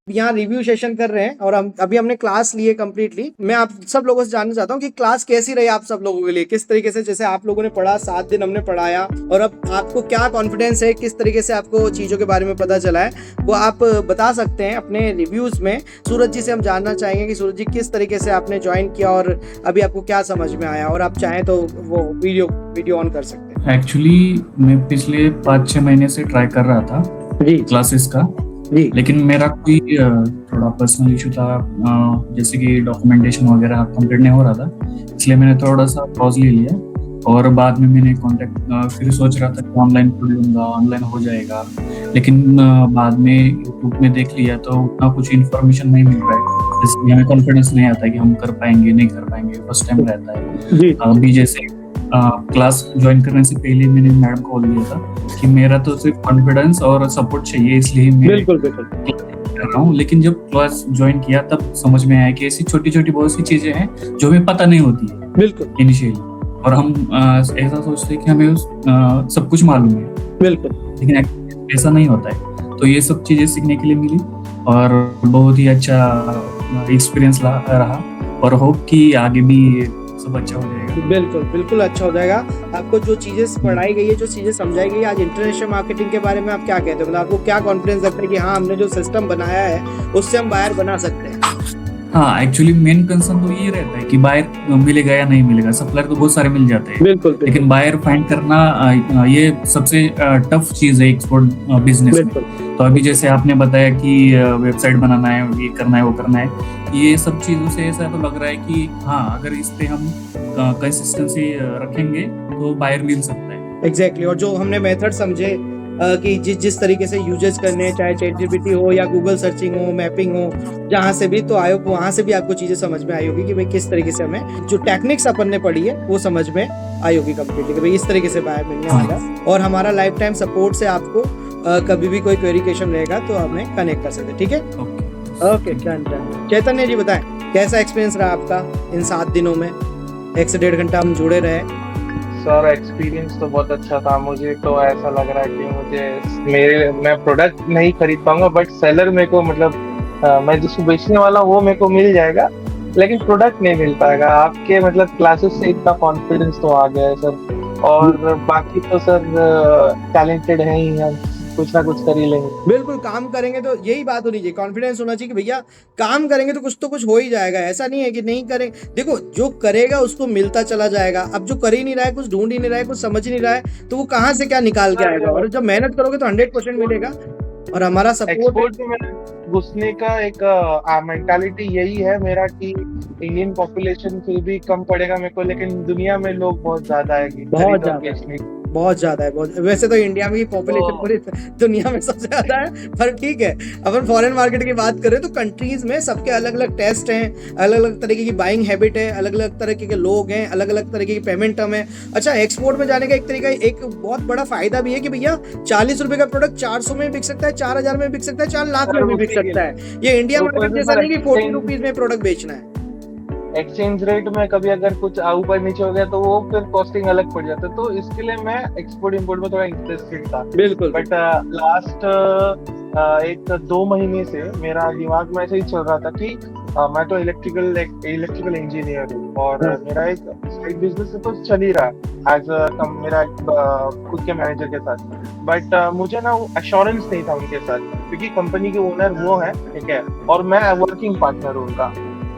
यहाँ review session कर रहे हैं और हम अभी हमने क्लास ली है कम्प्लीटली। मैं आप सब लोगों से जानना चाहता हूँ कि क्लास कैसी रही आप सब लोगों के लिए, किस तरीके से, जैसे आप लोगों ने पढ़ा 7 दिन हमने पढ़ाया और अब आपको क्या कॉन्फिडेंस है, किस तरीके से आपको चीज़ों के बारे में पता चला है, वो आप बता सकते हैं अपने रिव्यूज़ में। सूरज जी से हम जानना चाहेंगे कि सूरज जी किस तरीके से आपने ज्वाइन किया और अभी आपको क्या समझ में आया, और आप चाहें तो वो वीडियो ऑन कर सकते हैं। एक्चुअली मैं पिछले 5-6 महीने से ट्राई कर रहा था जी क्लासेस का, जी लेकिन मेरा कोई थोड़ा पर्सनल इशू था, जैसे कि डॉक्यूमेंटेशन वगैरह कंप्लीट नहीं हो रहा था, इसलिए मैंने थोड़ा सा पॉज ले लिया। और बाद में मैंने कांटेक्ट फिर सोच रहा था कि ऑनलाइन पढ़ लूँगा, ऑनलाइन हो जाएगा, लेकिन बाद में यूट्यूब में देख लिया तो उतना कुछ इन्फॉर्मेशन नहीं मिल रहा है, इसलिए हमें कॉन्फिडेंस नहीं आता कि हम कर पाएंगे नहीं कर पाएंगे, फर्स्ट टाइम रहता है। जी अभी जैसे क्लास ज्वाइन करने से पहले मैंने मैडम को बोल दिया था कि मेरा तो सिर्फ कॉन्फिडेंस और सपोर्ट चाहिए, इसलिए मैं बिल्कुल बिल्कुल कर रहा हूँ। लेकिन जब क्लास ज्वाइन किया तब समझ में आया कि ऐसी छोटी छोटी बहुत सी चीजें हैं जो हमें पता नहीं होती है बिल्कुल इनिशियली, और हम ऐसा सोचते हैं कि हमें सब कुछ मालूम है, बिल्कुल लेकिन actually ऐसा नहीं होता है। तो ये सब चीजें सीखने के लिए मिली और बहुत ही अच्छा एक्सपीरियंस रहा, और होप कि आगे भी सब अच्छा हो जाएगा। बिल्कुल बिल्कुल अच्छा हो जाएगा। आपको जो चीजें पढ़ाई गई है, जो चीजें समझाई गई है आज इंटरनेशनल मार्केटिंग के बारे में, आप क्या कहते हो, मतलब आपको क्या कॉन्फिडेंस लगता है कि हाँ हमने जो सिस्टम बनाया है उससे हम बायर बना सकते हैं? हाँ, एक्चुअली मेन कंसर्न तो ये रहता है कि बायर मिलेगा या नहीं मिलेगा। सप्लायर तो बहुत सारे मिल जाते हैं, बिल्कुल लेकिन बायर फाइंड करना ये सबसे टफ चीज है एक्सपोर्ट बिजनेस में। बिल्कुल तो अभी जैसे आपने बताया कि वेबसाइट बनाना है, ये करना है, वो करना है, ये सब चीजों से ऐसा तो लग रहा है कि हाँ अगर इस पे हम कंसिस्टेंसी रखेंगे तो बायर मिल सकता है। एग्जैक्टली। और जो हमने मेथड समझे कि जिस तरीके से यूजेस करने हैं, चाहे चैट जीपीटी हो या गूगल सर्चिंग हो, मैपिंग हो, जहाँ से भी, तो आयो वहाँ से भी आपको चीजें समझ में आई होगी कि भाई किस तरीके से हमें जो टेक्निक्स अपन ने पढ़ी है वो समझ में आई होगी कम्प्लीटली कि भाई इस तरीके से बायर मिलने वाला है। और हमारा लाइफ टाइम सपोर्ट से आपको कभी भी कोई क्वेरी क्वेश्चन रहेगा तो हमें कनेक्ट कर सकते हैं, ठीक है? Okay done done. Chaitanya ji बताएं कैसा एक्सपीरियंस रहा आपका इन 7 दिनों में, 1 से 1.5 घंटा हम जुड़े रहे? सर एक्सपीरियंस तो बहुत अच्छा था। मुझे तो ऐसा लग रहा है कि मैं प्रोडक्ट नहीं खरीद पाऊंगा, बट सेलर मेरे को मतलब मैं जिसको बेचने वाला हूँ वो मेरे को मिल जाएगा, लेकिन प्रोडक्ट नहीं मिल पाएगा। आपके मतलब क्लासेस से इतना कॉन्फिडेंस तो आ गया है सर, और बाकी तो सर टैलेंटेड है ही, हम कुछ ना कुछ कर ही लेंगे। बिल्कुल, काम करेंगे तो यही बात होनी चाहिए, कॉन्फिडेंस होना चाहिए कि भैया काम करेंगे तो कुछ हो ही जाएगा। ऐसा नहीं है कि नहीं करेंगे। देखो जो करेगा उसको मिलता चला जाएगा। अब जो कर ही नहीं रहा है, कुछ ढूंढ ही नहीं रहा है, कुछ समझ ही नहीं रहा है, तो वो कहाँ से क्या निकाल के आएगा? और जब मेहनत करोगे तो 100% मिलेगा। और हमारा सपोर्ट एक्सपोर्ट में घुसने का एक मेंटालिटी यही है मेरा कि इंडियन पॉपुलेशन फिर भी कम पड़ेगा मेरे को, लेकिन दुनिया में लोग बहुत ज्यादा है, बहुत ज्यादा है। बहुत, वैसे तो इंडिया में पॉपुलेशन पूरी दुनिया में सबसे ज्यादा है, पर ठीक है अपन फॉरेन मार्केट की बात करें तो कंट्रीज में सबके अलग अलग टेस्ट हैं, अलग अलग तरीके की बाइंग हैबिट है, अलग अलग तरीके के लोग हैं, अलग अलग तरीके की पेमेंट टर्म है। अच्छा, एक्सपोर्ट में जाने का एक तरीका, एक बहुत बड़ा फायदा भी है कि भैया 40 रुपए का प्रोडक्ट 400 में बिक सकता है, 4000 में बिक सकता है, 4 लाख में भी बिक सकता है। ये इंडिया मार्केट जैसा नहीं कि 40 रुपीज में प्रोडक्ट बेचना है। एक्सचेंज रेट में कभी अगर कुछ ऊपर नीचे हो गया तो वो फिर कॉस्टिंग अलग पड़ जाता है, तो इसके लिए मैं एक्सपोर्ट इंपोर्ट में थोड़ा इंटरेस्टेड था। बिल्कुल। बट लास्ट 1-2 महीने से मेरा दिमाग में ऐसे ही चल रहा था कि मैं तो इलेक्ट्रिकल इंजीनियर हूँ, और मेरा एक साइड बिजनेस तो चल ही रहा है एज मेरा खुद के मैनेजर के साथ। बट मुझे ना वो एश्योरेंस नहीं था उनके साथ, क्योंकि कंपनी के ओनर वो है, ठीक है, और मैं वर्किंग पार्टनर हूँ उनका,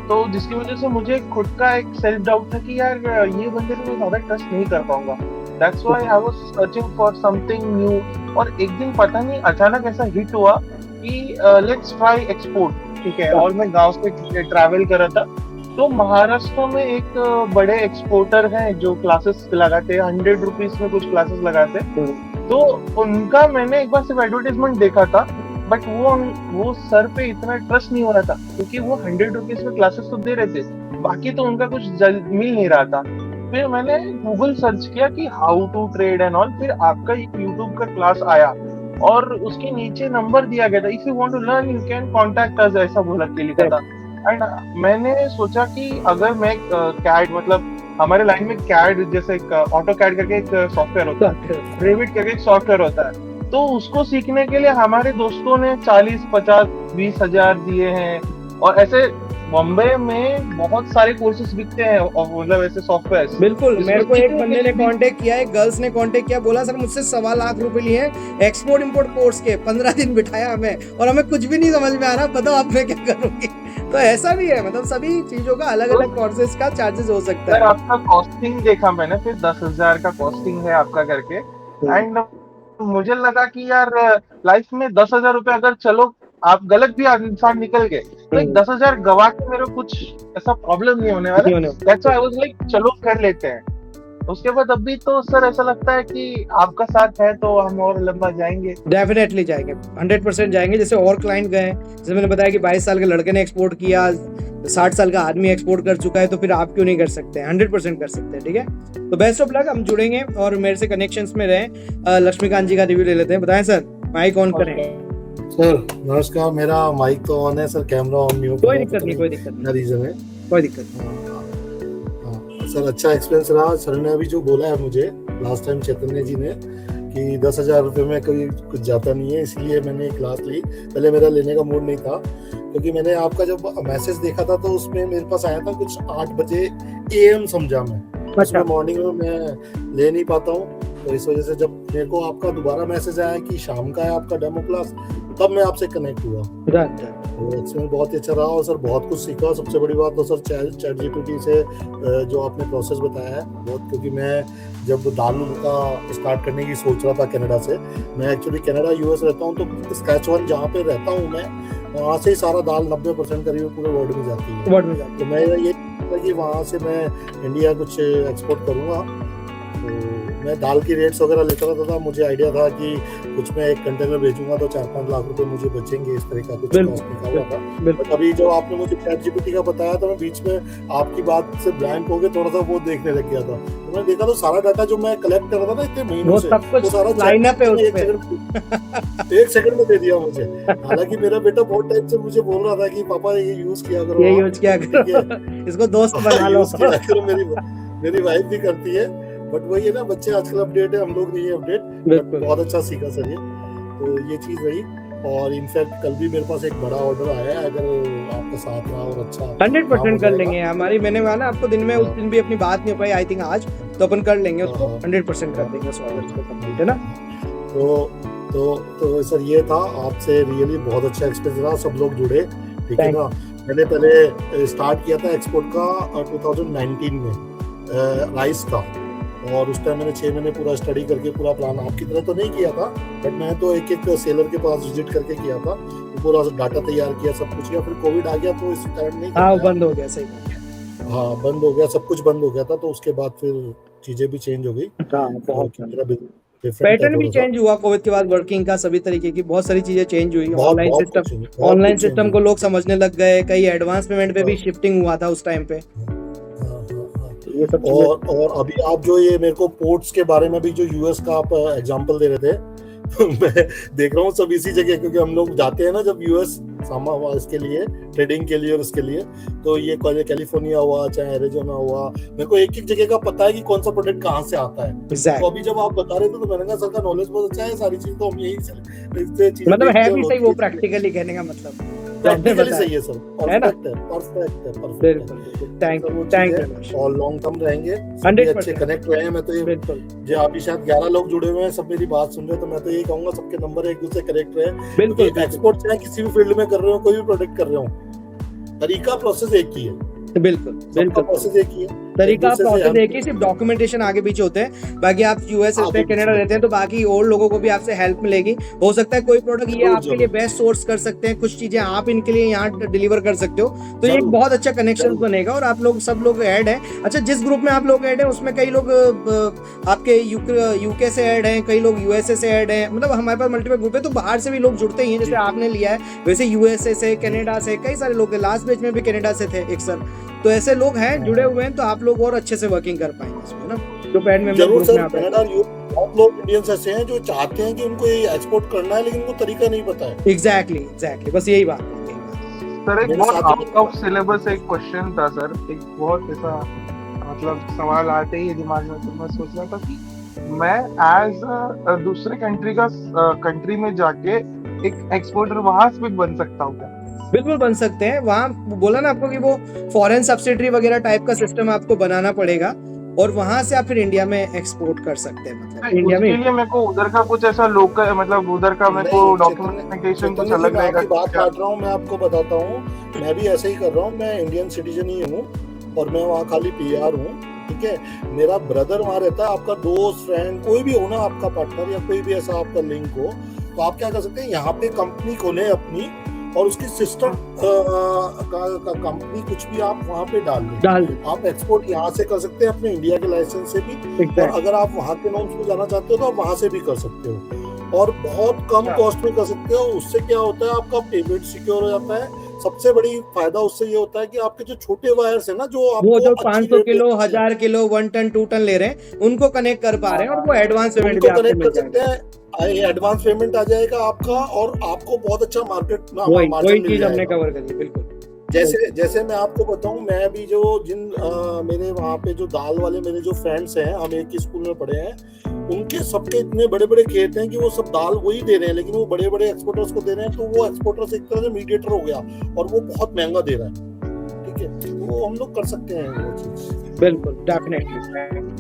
तो जिसकी वजह से मुझे खुद का एक सेल्फ डाउट था कि यार ये बंदे को मैं ज्यादा ट्रस्ट नहीं कर पाऊंगा। That's why I was searching for something new. और एक दिन पता नहीं अचानक ऐसा हिट हुआ कि लेट्स ट्राई एक्सपोर्ट, ठीक है। और मैं गांव से ट्रैवल कर रहा था, तो महाराष्ट्र में एक बड़े एक्सपोर्टर हैं जो क्लासेस लगाते हैं, 100 रुपीज में कुछ क्लासेस लगाते हैं। तो उनका मैंने एक बार सिर्फ एडवर्टाइजमेंट देखा था, बट वो सर पे इतना ट्रस्ट नहीं हो रहा था, क्योंकि वो 100 रुपीज में क्लासेस तो दे रहे थे, बाकी तो उनका कुछ मिल नहीं रहा था। फिर मैंने गूगल सर्च किया कि how to trade and all, फिर आपका एक यूट्यूब का क्लास आया और उसके नीचे नंबर दिया गया था, if you want to learn you can contact us, ऐसा बोला के लिखा था। एंड मैंने सोचा कि अगर मैं कैड, मतलब हमारे लाइन में कैड जैसे ऑटो कैड करके एक सॉफ्टवेयर होता है, रेविट करके एक सॉफ्टवेयर होता है, तो उसको सीखने के लिए हमारे दोस्तों ने 40, 50, 20 हजार दिए हैं। और ऐसे बॉम्बे में बहुत सारे कोर्सेज बिकते हैं, और मतलब ऐसे सॉफ्टवेयर बिल्कुल, मेरे को एक सीखने बंदे के ने लिए कांटेक्ट किया है, गर्ल्स ने कांटेक्ट किया, बोला सर मुझसे 1.25 लाख रुपए लिए हैं एक्सपोर्ट इंपोर्ट कोर्स के, 15 दिन बिठाया हमें और हमें कुछ भी नहीं समझ में आ रहा, बताओ अब मैं क्या करूंगी। तो ऐसा भी है, मतलब सभी चीजों का अलग अलग कोर्सेज का चार्जेस हो सकता सर है। आपका कॉस्टिंग देखा मैंने, फिर 10,000 का कॉस्टिंग है आपका करके। एंड मुझे लगा कि यार लाइफ में 10,000 रुपए अगर चलो आप गलत भी इंसान निकल गए तो एक 10,000 गवा के मेरे को कुछ ऐसा प्रॉब्लम नहीं होने वाला। नहीं होने that's why I was like चलो कर लेते हैं। उसके बाद अभी तो सर ऐसा लगता है कि आपका साथ है तो हम और लंबा जाएंगे। डेफिनेटली जाएंगे, 100% जाएंगे। जैसे और क्लाइंट गए, जैसे मैंने बताया कि 22 साल के लड़के ने एक्सपोर्ट किया, 60 साल का आदमी एक्सपोर्ट कर चुका है, तो फिर आप क्यों नहीं कर सकते? 100% कर सकते हैं, ठीक है। तो बेस्ट ऑफ लक, हम जुड़ेंगे और मेरे से कनेक्शंस में रहें। लक्ष्मीकांत जी का रिव्यू ले लेते हैं। बताएं सर, माइक ऑन करें। सर नमस्कार, मेरा माइक तो ऑन है सर, कैमरा ऑन नहीं हो कोई दिक्कत नहीं, कोई दिक्कत क्या रीजन है? कोई दिक्कत नहीं। सर अच्छा एक्सपीरियंस रहा। सर ने अभी जो बोला है मुझे लास्ट टाइम चैतन्य जी ने कि 10,000 रुपये में कोई कुछ जाता नहीं है, इसलिए मैंने क्लास ली। पहले मेरा लेने का मूड नहीं था, क्योंकि मैंने आपका जब मैसेज देखा था तो उसमें मेरे पास आया था कुछ 8 बजे AM समझा मैं। अच्छा, मॉर्निंग में मैं ले नहीं पाता हूँ, तो इस वजह से जब मेरे को आपका दोबारा मैसेज आया कि शाम का है आपका डेमो क्लास, तब मैं आपसे कनेक्ट हुआ। तो एक्सपीरियंस बहुत ही अच्छा रहा और सर बहुत कुछ सीखा। सबसे बड़ी बात तो सर चैट जीपीटी से जो आपने प्रोसेस बताया है बहुत, क्योंकि मैं जब दाल का स्टार्ट करने की सोच रहा था कनाडा से, मैं एक्चुअली कनाडा US रहता हूँ, तो स्कैचवन जहाँ पे रहता हूँ मैं, वहाँ से ही सारा दाल 90% करीब पूरे वर्ल्ड में जाती है। तो मैं ये कि वहाँ से मैं इंडिया कुछ एक्सपोर्ट करूँगा। तो मैं दाल की रेट्स वगैरह लेता रहता था, मुझे आइडिया था कि कुछ मैं एक कंटेनर बेचूंगा तो 4-5 लाख रुपए मुझे बचेंगे, इस तरह का कुछ कॉस्ट निकाला था। बट अभी जो आपने मुझे चैट जीपीटी का बताया तो मैं बीच में आपकी बात से ब्लैंक हो गया, थोड़ा सा वो देखने लग गया था। तो मैंने देखा तो सारा डाटा जो मैं कलेक्ट कर रहा था ना इतने महीनों से, वो सारा लाइनअप है उसमें। 1 सेकंड में दे दिया मुझे। हालांकि मेरा बेटा बहुत टाइम से मुझे बोल रहा था कि पापा ये यूज किया करो, ये यूज किया करो, इसको दोस्त बना लो। मेरी वाइफ भी करती है, बट वही है ना, बच्चे आजकल अपडेट है, हम लोग नहीं है अपडेट। बहुत अच्छा सीखा सर ये, तो ये चीज रही। और इनफैक्ट कल भी मेरे पास एक बड़ा ऑर्डर आया है, अगर आपका साथ रहा और अच्छा 100% कर लेंगे हमारी। मैंने माना आपको दिन में, उस दिन भी अपनी बात नहीं हो पाई आई थिंक आज, तो अपन कर लेंगे उसको, 100% कर देंगे उस ऑर्डर को कंप्लीट, है ना। तो सर ये था, आपसे रियली बहुत अच्छा एक्सपीरियंस रहा, सब लोग जुड़े, ठीक है ना। मैंने पहले स्टार्ट किया था एक्सपोर्ट का 2019 में राइस का, और उस टाइम मैंने 6 महीने पूरा स्टडी करके पूरा प्लान, आपकी तरह तो नहीं किया था, बट मैं तो एक सेलर के पास विजिट करके किया था, पूरा डाटा तैयार किया, सब कुछ किया। फिर कोविड आ गया तो इस कारण नहीं, हाँ बंद हो गया, सही। हाँ बंद हो गया, सब कुछ बंद हो गया था, तो उसके बाद फिर चीजें भी चेंज हो गई। पैटर्न भी चेंज हुआ कोविड के बाद, वर्किंग का सभी तरीके की बहुत सारी चीजें चेंज हुई। ऑनलाइन सिस्टम को लोग समझने लग गए, कई एडवांस पेमेंट पे भी शिफ्टिंग हुआ था उस टाइम पे। ये सब और अभी आप जो ये मेरे को पोर्ट्स के बारे में भी जो यूएस का आप एग्जांपल दे रहे थे, तो मैं देख रहा हूँ सब इसी जगह, क्योंकि हम लोग जाते हैं ना जब यूएस सामान इसके लिए, ट्रेडिंग के लिए और उसके लिए, तो ये कैलिफोर्निया हुआ चाहे एरिजोना हुआ, मेरे को एक एक जगह का पता है कि कौन सा प्रोडक्ट कहाँ से आता है। तो अभी जब आप बता रहे थे तो मैंने कहा सर का नॉलेज बहुत अच्छा है, सारी चीज तो हम यही मतलब है भी सही, वो प्रैक्टिकली कहने का मतलब प्रैक्टिकली सही है सर, परफेक्ट है। Thank you. और लॉन्ग टर्म रहेंगे, अच्छे कनेक्ट रहे हैं। मैं तो ये जो अभी शायद 11 लोग जुड़े हुए हैं, सब मेरी बात सुन रहे हैं, तो मैं तो यही कहूंगा सबके नंबर एक दूसरे कनेक्ट रहे। बिल्कुल, एक्सपोर्ट चाहे किसी भी फील्ड में कर रहे हो, कोई भी प्रोडक्ट कर रहे हो, तरीका प्रोसेस एक ही है। बिल्कुल प्रोसेस एक ही है, तरीका प्रोसेस एक ही, सिर्फ डॉक्यूमेंटेशन आगे पीछे होते हैं। बाकी आप यूएस रहते हैं, कनाडा रहते हैं, तो बाकी और लोगों को भी आपसे हेल्प मिलेगी। हो सकता है कोई प्रोडक्ट ये आपके लिए बेस्ट सोर्स कर सकते हैं, कुछ चीजें आप इनके लिए यहाँ डिलीवर कर सकते हो, तो ये एक बहुत अच्छा कनेक्शन बनेगा। और आप लोग सब लोग ऐड हैं। अच्छा, जिस ग्रुप में आप लोग ऐड हैं उसमें कई लोग आपके यूके से ऐड हैं, कई लोग यूएसए से ऐड हैं, मतलब हमारे पास मल्टीपल ग्रुप है, तो बाहर से भी लोग जुड़ते ही हैं। जैसे आपने लिया है, वैसे यूएसए से, कनाडा से कई सारे लोग, लास्ट बैच में भी कनाडा से थे एक सर, तो ऐसे लोग हैं जुड़े हुए हैं, तो आप लोग और अच्छे से वर्किंग कर पाएंगे इसमें ना, जो पैड में जरूर सर। कनाडा बहुत लोग इंडियंस ऐसे हैं जो चाहते हैं कि उनको ये एक्सपोर्ट करना है, लेकिन उनको तरीका नहीं पता है। एग्जैक्टली बस यही बात है। सर एक बहुत आउट ऑफ सिलेबस एक क्वेश्चन था सर, एक बहुत ऐसा मतलब सवाल आते ही दिमाग में, तो मैं सोच रहा था कि मैं एज दूसरे कंट्री में जाके एक एक्सपोर्टर वहां से भी बन सकता हूँ क्या? बिल्कुल बन सकते हैं। वहाँ बोला ना आपको कि वो फॉरेन सब्सिडरी वगैरह टाइप का सिस्टम आपको बनाना पड़ेगा और वहां से आप फिर इंडिया में एक्सपोर्ट कर सकते हैं। मतलब इंडिया उसके में लिए मेरे को उधर का कुछ ऐसा लोकल, मतलब उधर का मेरे को डॉक्यूमेंटेशन कुछ अलग मैं रहेगा आपकी बात क्या? काट रहा हूँ, मैं आपको बताता हूँ। मैं भी ऐसे ही कर रहा हूँ, मैं इंडियन सिटीजन ही हूँ और मैं वहाँ खाली पीआर हूँ, ठीक है। मेरा ब्रदर वहाँ रहता है। आपका दोस्त, फ्रेंड, कोई भी हो ना, आपका पार्टनर या कोई भी ऐसा आपका लिंक हो, तो आप क्या कर सकते हैं, यहाँ पे कंपनी खोले अपनी और उसकी सिस्टम कंपनी कुछ भी आप वहाँ पे डाल दें। आप एक्सपोर्ट यहाँ से कर सकते हैं अपने इंडिया के लाइसेंस से भी, और अगर आप वहाँ के नॉर्म्स में जाना चाहते हो तो आप वहाँ से भी कर सकते हो और बहुत कम कॉस्ट में कर सकते हो। उससे क्या होता है, आपका पेमेंट सिक्योर हो जाता है। सबसे बड़ी फायदा उससे ये होता है कि आपके जो छोटे वायर्स है ना, जो वो जो 500 किलो, 1000 किलो, 1 टन, 2 टन ले रहे हैं, उनको कनेक्ट कर पा रहे हैं और वो एडवांस पेमेंट भी आपको कनेक्ट मिल कर सकते जाएगा। हैं। एडवांस पेमेंट आ जाएगा आपका और आपको बहुत अच्छा मार्केट वही चीज हमने कवर करी। बिल्कुल जैसे मैं आपको बताऊं, मैं भी जो मेरे वहाँ पे जो दाल वाले मेरे जो फ्रेंड्स हैं, हम एक ही स्कूल में पढ़े हैं, उनके सबके इतने बड़े बड़े खेत हैं कि वो सब दाल वही दे रहे हैं, लेकिन वो बड़े बड़े एक्सपोर्टर्स को दे रहे हैं। तो वो एक्सपोर्टर्स एक तरह से मीडिएटर हो गया और वो बहुत महंगा दे रहा है, ठीक है। तो हम लोग कर सकते हैं वो चीज। बिल्कुल, डेफिनेटली।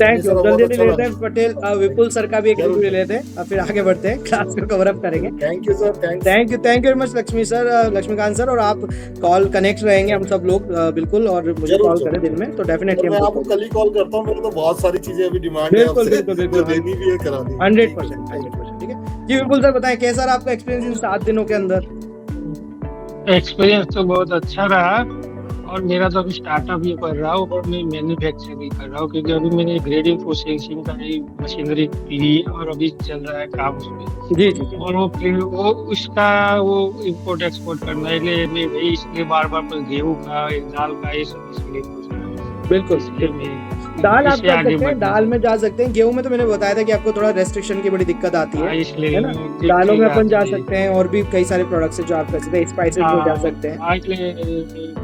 Thank you. जल्दी लेते हैं पटेल विपुल सर का भी एक इंटरव्यू लेते हैं और फिर आगे बढ़ते हैं, क्लास को कवर अप करेंगे। Thank you sir, thank you very much Lakshmikant sir. और आप कॉल कनेक्ट रहेंगे हम सब लोग बिल्कुल, और मुझे कॉल करें दिन में तो डेफिनेटली मैं आपको कल ही कॉल करता हूँ। मेरे तो बहुत सारी चीजें अभी डिमांड है आपसे, जो देनी भी है करा दी। 100%, ठीक है जी। विपुल सर बताएं, कैसा रहा आपका एक्सपीरियंस इन 7 दिनों के अंदर? एक्सपीरियंस तो बहुत अच्छा रहा और मेरा तो अभी स्टार्टअप ही कर रहा हूँ और मैं मैन्युफैक्चरिंग कर रहा हूँ, क्योंकि अभी मैंने ग्रेडिंग प्रोसेसिंग का ही मशीनरी ली और अभी चल रहा है काम उसमें। जी। और वो उसका वो इम्पोर्ट एक्सपोर्ट करना है, इसलिए मैं इसलिए बार गेहूँ का, दाल का, ये सब इसलिए बिल्कुल। दाल आप कर सकते हैं, दाल में जा सकते हैं। गेहूं में तो मैंने बताया था कि आपको थोड़ा रेस्ट्रिक्शन की बड़ी दिक्कत आती है ना। दालों में अपन जा सकते हैं और भी कई सारे प्रोडक्ट्स जो आप कर सकते हैं, स्पाइसेस में जा सकते हैं।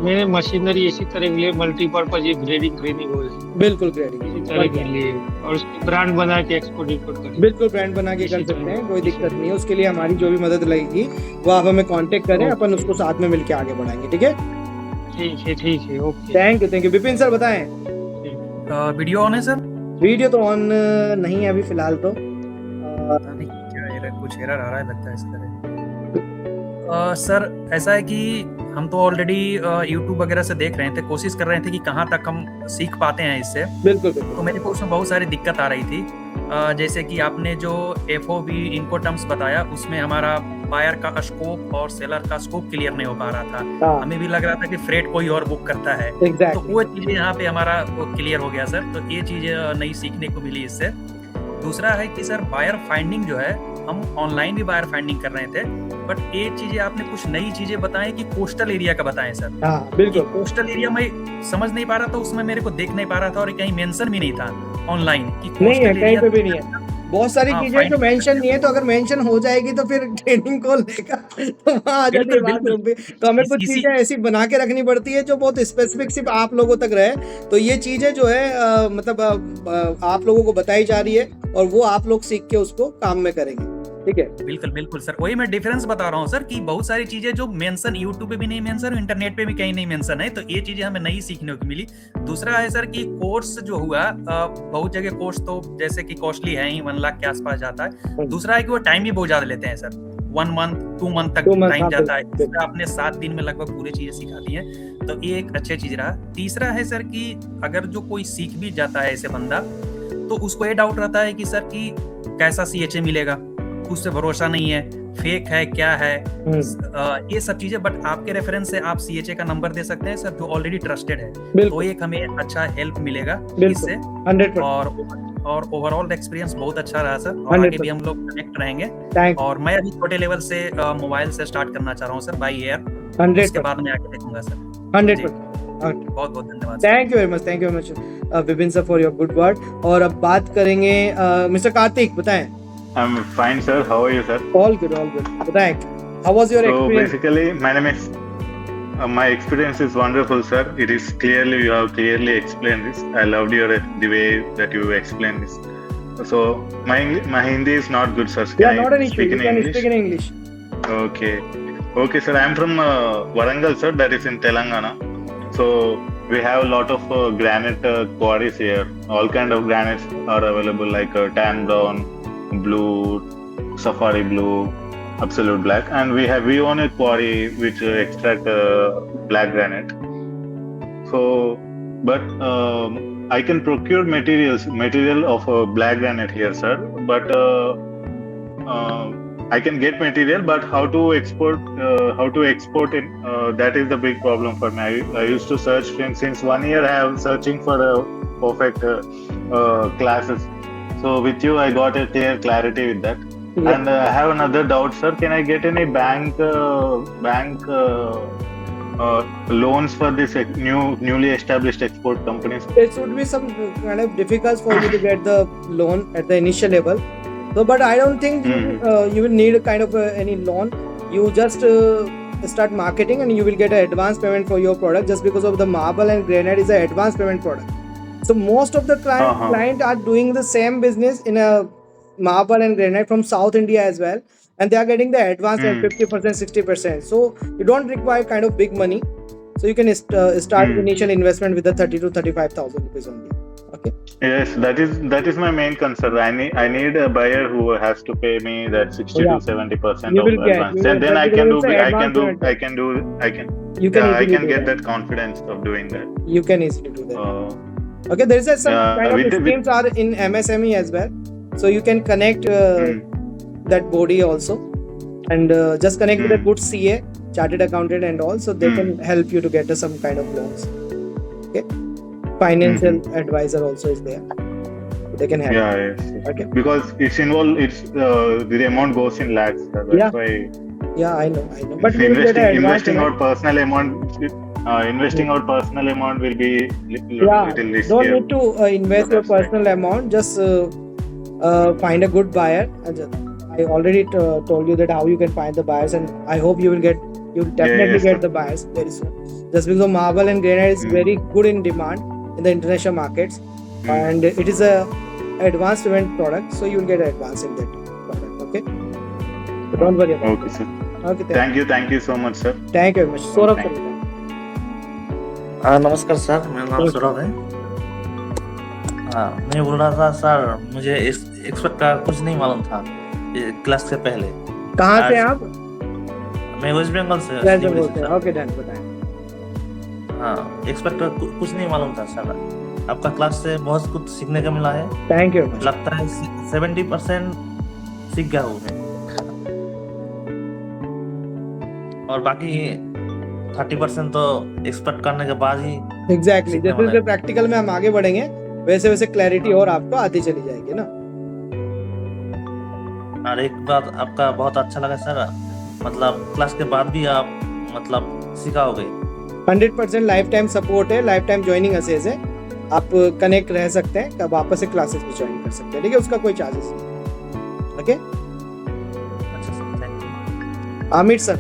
मैंने मशीनरी इसी तरह के लिए मल्टीपर्पज ग्रेडिंग हो, बिल्कुल ग्रेडिंग इसी तरह के लिए, और उसकी ब्रांड बना के एक्सपोर्ट इंपोर्ट कर, बिल्कुल ब्रांड बना के कर सकते हैं, कोई दिक्कत नहीं है। उसके लिए हमारी जो भी मदद लगेगी वो आप हमें कांटेक्ट करें, अपन उसको साथ में मिलकर आगे बढ़ाएंगे। ठीक है, okay. Thank you. Vipin sir बताएं, वीडियो ऑन है सर? वीडियो तो ऑन नहीं है अभी फिलहाल तो। नहीं, क्या कुछ एरर आ रहा है लगता है इस तरह। सर ऐसा है कि हम तो ऑलरेडी यूट्यूब वगैरह से देख रहे थे, कोशिश कर रहे थे कि कहाँ तक हम सीख पाते हैं इससे। बिल्कुल। तो मेरे को उसमें बहुत सारी दिक्कत आ रही थी। जैसे कि आपने जो FOB इनको टर्म्स बताया, उसमें हमारा बायर का स्कोप और सेलर का स्कोप क्लियर नहीं हो पा रहा था। हमें भी लग रहा था कि फ्रेट कोई और बुक करता है। तो वो चीजें यहाँ पे हमारा वो क्लियर हो गया सर। तो ये चीज नई सीखने को मिली इससे। दूसरा है कि सर बायर फाइंडिंग जो है, हम ऑनलाइन भी बायर फाइंडिंग कर रहे थे, बट ये चीजें आपने कुछ नई चीजें बताएं कि कोस्टल एरिया का बताएं सर। बिल्कुल। कोस्टल एरिया में समझ नहीं पा रहा था, उसमें मेरे को देख नहीं पा रहा था और कहीं मेंशन भी नहीं था ऑनलाइन कि नहीं है, कहीं पे भी नहीं है। बहुत सारी चीजें जो मेंशन नहीं है, तो अगर मेंशन हो जाएगी तो फिर ट्रेनिंग कौन लेगा, तो वहाँ आ जाती है बात। तो हमें कुछ चीजें ऐसी बना के रखनी पड़ती है जो बहुत स्पेसिफिक सिर्फ आप लोगों तक रहे। तो ये चीजें जो है मतलब आप लोगों को बताई जा रही है और वो आप लोग सीख के उसको काम में करेंगे। ठीक है, बिल्कुल सर। वही मैं डिफरेंस बता रहा हूँ सर कि बहुत सारी चीजें जो मेंशन यूट्यूब पे भी नहीं मेंशन, इंटरनेट पे भी कहीं नहीं मेंशन है। तो ये चीजें हमें नई सीखने को मिली। दूसरा है सर कि कोर्स जो हुआ, बहुत जगह कोर्स तो जैसे कि कॉस्टली है ही, 1 लाख के आसपास जाता है। दूसरा है कि वो टाइम भी बहुत ज्यादा लेते हैं सर, 1 मंथ 2 मंथ तक टाइम जाता है। इसमें आपने 7 दिन में लगभग पूरी चीजें सिखा दी हैं, तो ये एक अच्छी चीज रहा। तीसरा है सर कि अगर जो कोई सीख भी जाता है ऐसे बंदा, तो उसको ये डाउट रहता है कि सर कि कैसा CHA मिलेगा, उससे भरोसा नहीं है, फेक है, क्या है, ये सब चीजें। बट आपके रेफरेंस से आप CHA का नंबर दे सकते हैं सर, जो ऑलरेडी ट्रस्टेड है। तो एक हमें अच्छा हेल्प मिलेगा इससे। और ओवरऑल एक्सपीरियंस बहुत अच्छा रहा सर। और आगे भी हम लोग कनेक्ट रहेंगे। और मैं अभी छोटे लेवल से मोबाइल से स्टार्ट करना चाह रहा हूँ सर, बाय एयर। उसके बाद मैं आगे देखूंगा सर। 100%। बहुत धन्यवाद। Thank you very much Vipin sir for your good word. और अब बात करेंगे मिस्टर कार्तिक, बताएं। I'm fine, sir. How are you, sir? All good. बताएं, how was your experience? So basically, my name is. My experience is wonderful, sir. It is you have clearly explained this. I loved the way that you explained this. So my Hindi is not good, sir. Yeah, Can not I an issue. speak You in can English? speak in English. Okay. Okay, sir. I'm from Warangal, sir. That is in Telangana. So we have a lot of granite quarries here. All kind of granites are available, like tan brown, blue, safari blue, absolute black, and we own a quarry which extract black granite. So, but I can procure material of black granite here, sir. But I can get material, but how to export it? That is the big problem for me. I used to search since 1 year. I am searching for perfect classes. So with you, I got a clear clarity with that. Yeah. And I have another doubt, sir. Can I get any bank loans for this newly established export companies? It would be some kind of difficult for you to get the loan at the initial level. So, but I don't think you will need a kind of any loan. You just start marketing and you will get an advance payment for your product, just because of the marble and granite is an advance payment product. So most of the client are doing the same business in a marble and granite from South India as well, and they are getting the advance at 50%, 60%. So you don't require kind of big money. So you can start initial investment with the 30 to 35,000 rupees only. Okay. Yes, that is my main concern. I need a buyer who has to pay me that 60 to 70% of advance. And then I can get that confidence of doing that. You can easily do that. Okay, there is some kind of schemes are in MSME as well. So you can connect that body also, and just connect with a good CA, chartered accountant and all, so they can help you to get some kind of loans. Okay, financial advisor also is there. They can help. Yeah, yes. Okay. Because it's involved. The amount goes in lakhs. That's why. Yeah, I know. But investing out personal amount. Investing out personal amount will be little risky. Don't need to invest your personal amount. Just find a good buyer. I already told you that how you can find the buyers, and I hope you'll definitely get the buyers very soon. Just because marble and granite is very good in demand in the international markets, and it is a advanced payment product, so you will get advance in that product. Okay, so don't worry about it. Okay, sir. Okay, thank you so much, sir. Thank you very much. Saurabh sir. नमस्कार sir, मेरा नाम सौरभ है। मैं बोल रहा था sir, मुझे expect का कुछ नहीं मालूम था क्लास से पहले। कहाँ से आप? मैं वेस्ट बंगाल से। ओके, डन, बताएं। हाँ, एक्सपेक्ट का कुछ नहीं मालूम था सर। आपका क्लास से बहुत कुछ सीखने का मिला है। Thank you. लगता है 70% सीख गया हूँ मैं, और बाकी 30% तो एक्सपेक्ट करने के बाद ही। एग्जैक्टली, जैसे जैसे प्रैक्टिकल में हम आगे बढ़ेंगे वैसे वैसे क्लैरिटी और आपको आती चली जाएगी ना। और एक बात आपका बहुत अच्छा लगा सर, मतलब क्लास के बाद भी आप मतलब सिखाओगे। 100% लाइफ टाइम सपोर्ट है, लाइफ टाइम ज्वाइनिंग असेस है। आप कनेक्ट रह सकते हैं, कब वापस से क्लासेस भी ज्वाइन कर सकते हैं, ठीक है? उसका कोई चार्जेस नहीं। ओके, अच्छा sir, thank you. Aamir sir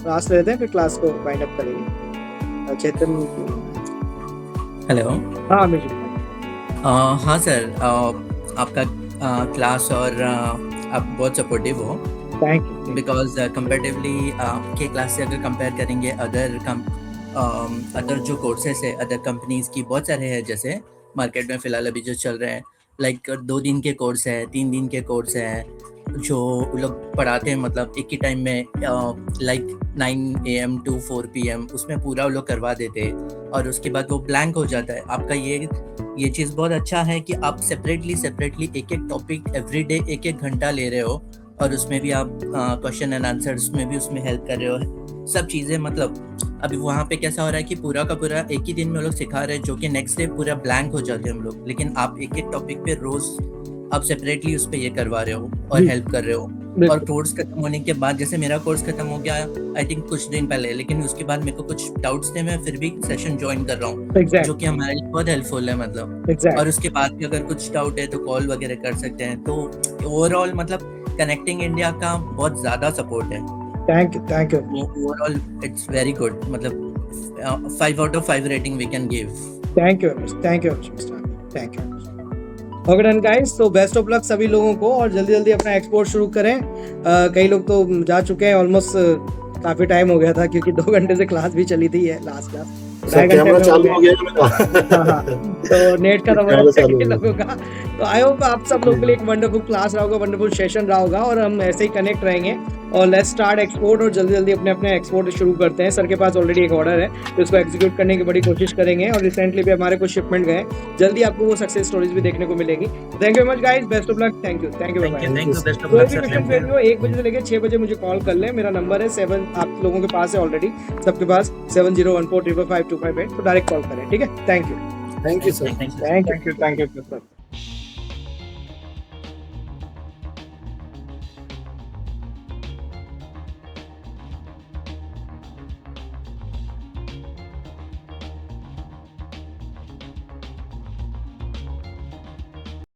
class लेते हैं, फिर क्लास को वाइंड अप करेंगे। चेतन। हेलो। हाँ आमिर जी। हाँ सर, आपका क्लास और आप बहुत सपोर्टिव हो। Thank you. बिकॉज कंपेरेटिवली आपके क्लास से अगर कंपेयर करेंगे अदर जो कोर्सेस है अदर कंपनीज की, बहुत सारे हैं जैसे मार्केट में फ़िलहाल अभी जो चल रहे हैं, लाइक 2 दिन के कोर्स है, 3 दिन के कोर्स है, जो लोग पढ़ाते हैं मतलब एक ही टाइम में, लाइक 9 AM to 4 PM, उसमें पूरा वो लोग करवा देते हैं और उसके बाद वो ब्लैंक हो जाता है। आपका ये चीज़ बहुत अच्छा है कि आप सेपरेटली एक टॉपिक एवरीडे 1 घंटा ले रहे हो, और उसमें भी आप क्वेश्चन एंड आंसर उसमें हेल्प कर रहे हो। सब चीज़ें मतलब अभी वहाँ पे कैसा हो रहा है कि पूरा का पूरा एक ही दिन में वो लोग सिखा रहे हैं, जो कि नेक्स्ट डे पूरा ब्लैंक हो जाते हैं हम लोग, लेकिन आप एक टॉपिक पे रोज़ आप सेपरेटली उस पर ये करवा रहे हो और हेल्प कर रहे हो। और कोर्स खत्म होने के बाद, जैसे मेरा कोर्स खत्म हो गया आई थिंक कुछ दिन पहले, लेकिन उसके बाद मेरे को कुछ डाउट्स थे, मैं फिर भी सेशन ज्वाइन कर रहा हूँ, जो कि हमारे लिए बहुत हेल्पफुल है मतलब। और उसके बाद भी अगर कुछ डाउट है तो कॉल वगैरह कर सकते हैं। तो ओवरऑल मतलब कनेक्टिंग इंडिया का बहुत ज़्यादा सपोर्ट है। Thank you. Overall it's very good, मतलब 5 out of 5 rating we can give. Thank you mister. Thank you. Okay done guys, तो बेस्ट ऑफ लक सभी लोगों को और जल्दी जल्दी अपना एक्सपोर्ट शुरू करें। कई लोग तो जा चुके हैं, ऑलमोस्ट काफी टाइम हो गया था क्योंकि 2 घंटे से क्लास भी चली थी, है लास्ट क्लास सर कैमरा चालू हो गया है मेरा। हाँ, तो नेट का कैमरा चालू हो गया। लोगों का, तो आई होप आप सब लोगों के लिए एक वंडरफुल क्लास रहा होगा, वंडरफुल सेशन रहा होगा और हम ऐसे ही कनेक्ट रहेंगे और लेट्स स्टार्ट एक्सपोर्ट और जल्दी जल्दी अपने अपने एक्सपोर्ट शुरू करते हैं। सर के पास ऑलरेडी एक ऑर्डर है तो इसको एग्जीक्यूट करने की बड़ी कोशिश करेंगे और रिसेंटली भी हमारे कुछ शिपमेंट गए, जल्दी आपको वो सक्सेस स्टोरीज भी देखने को मिलेगी। Thank you much guys, best of luck, thank you thank you best of कोई लक भी सर। क्वेश्चन भेज लो 1 बजे से लेकर 6 बजे मुझे कॉल कर ले, मेरा नंबर है 7, आप लोगों के पास है ऑलरेडी, सबके पास 7014555258, तो डायरेक्ट कॉल करें, ठीक है। Thank you thank you sir. Thank you. Thank you sir.